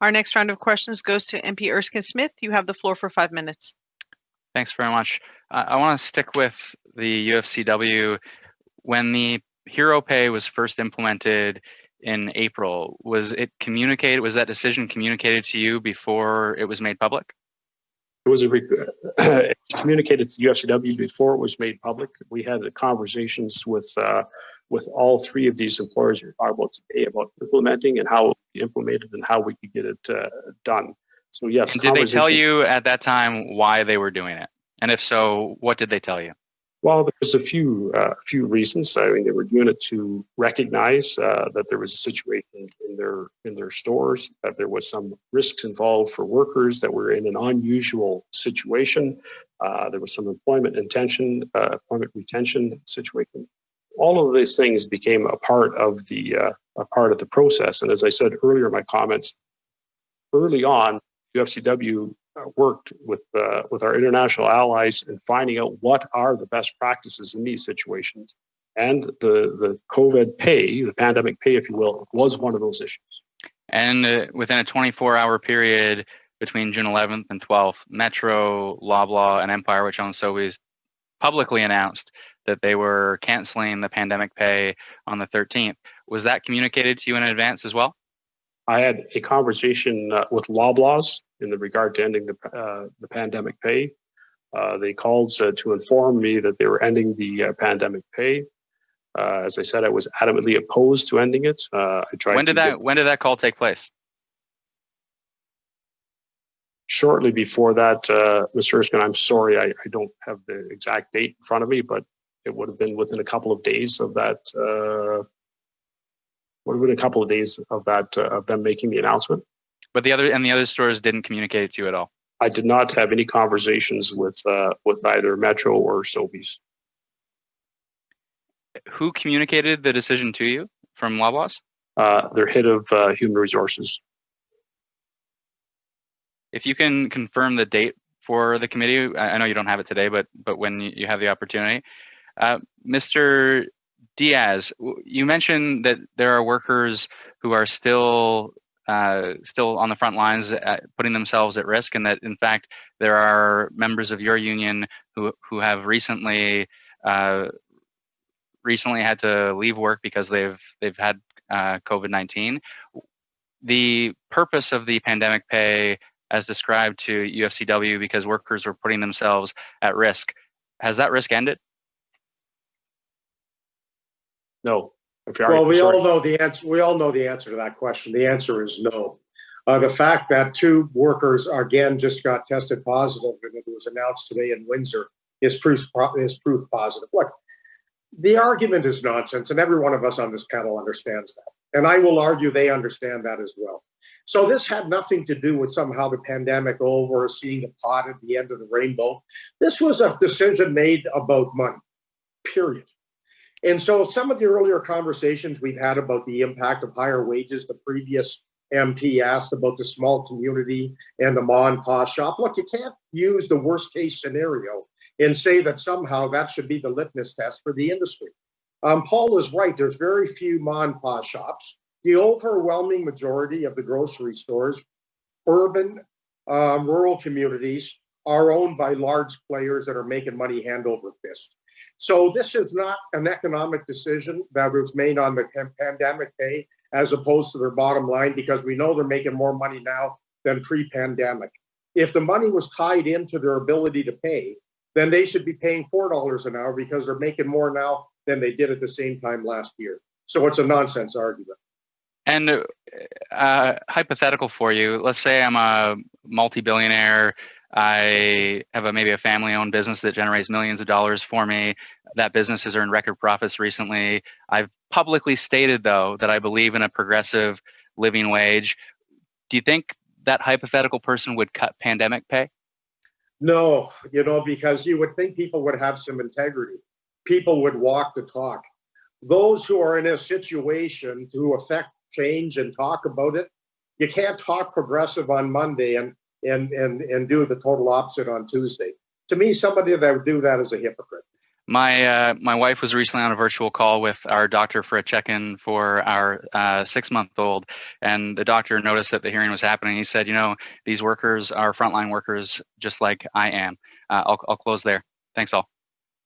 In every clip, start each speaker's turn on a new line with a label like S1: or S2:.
S1: Our next round of questions goes to MP Erskine-Smith. You have the floor for 5 minutes.
S2: Thanks very much. I want to stick with the UFCW. When the hero pay was first implemented in April, was it communicated? Was that decision communicated to you before it was made public?
S3: It was communicated to UFCW before it was made public. We had conversations with all three of these employers you're talking about today about implementing and how it would be implemented and how we could get it done. So yes.
S2: And did they tell you at that time why they were doing it? And if so, what did they tell you?
S3: Well, there's a few reasons. I mean, they were doing it to recognize that there was a situation in their stores, that there was some risks involved for workers, that were in an unusual situation. There was some employment retention situation. All of these things became a part of the process. And as I said earlier in my comments, early on, UFCW worked with our international allies in finding out what are the best practices in these situations. And the COVID pay, the pandemic pay, if you will, was one of those issues.
S2: And within a 24-hour period between June 11th and 12th, Metro, Loblaw, and Empire, which owns Sobeys, publicly announced that they were canceling the pandemic pay on the 13th. Was that communicated to you in advance as well?
S3: I had a conversation with Loblaws in regard to ending the pandemic pay. They called to inform me that they were ending the pandemic pay. As I said, I was adamantly opposed to ending it. I tried.
S2: When did that call take place?
S3: Shortly before that, Mr. Erskine, I'm sorry, I don't have the exact date in front of me, but it would have been within a couple of days of that. Of them making the announcement.
S2: But the other stores didn't communicate it to you at all?
S3: I did not have any conversations with either Metro or Sobeys.
S2: Who communicated the decision to you from Loblaws?
S3: Their head of human resources.
S2: If you can confirm the date for the committee, I know you don't have it today, but when you have the opportunity. Mr. Diaz, you mentioned that there are workers who are still on the front lines, putting themselves at risk, and that in fact there are members of your union who have recently had to leave work because they've had COVID-19. The purpose of the pandemic pay, as described to UFCW, because workers were putting themselves at risk, has that risk ended?
S3: No.
S4: Well, we all know the answer. We all know the answer to that question. The answer is no. The fact that 2 workers again just got tested positive, and it was announced today in Windsor, is proof positive. Look, the argument is nonsense, and every one of us on this panel understands that. And I will argue they understand that as well. So this had nothing to do with somehow the pandemic over, seeing the pot at the end of the rainbow. This was a decision made about money, period. And so some of the earlier conversations we've had about the impact of higher wages, the previous MP asked about the small community and the ma and pa shop. Look, you can't use the worst case scenario and say that somehow that should be the litmus test for the industry. Paul is right. There's very few ma and pa shops. The overwhelming majority of the grocery stores, urban, rural communities, are owned by large players that are making money hand over fist. So this is not an economic decision that was made on the pandemic pay as opposed to their bottom line, because we know they're making more money now than pre-pandemic. If the money was tied into their ability to pay, then they should be paying $4 an hour because they're making more now than they did at the same time last year. So it's a nonsense argument.
S2: And hypothetical for you, let's say I'm a multi-billionaire. I have maybe a family-owned business that generates millions of dollars for me. That business has earned record profits recently. I've publicly stated, though, that I believe in a progressive living wage. Do you think that hypothetical person would cut pandemic pay?
S4: No, because you would think people would have some integrity. People would walk the talk. Those who are in a situation to affect change and talk about it, you can't talk progressive on Monday and do the total opposite on Tuesday. To me, somebody that would do that is a hypocrite.
S2: My wife was recently on a virtual call with our doctor for a check-in for our 6-month-old, and the doctor noticed that the hearing was happening. He said, these workers are frontline workers just like I am. I'll close there. Thanks all.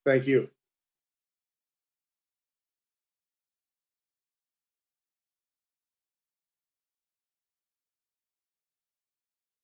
S4: Thank you.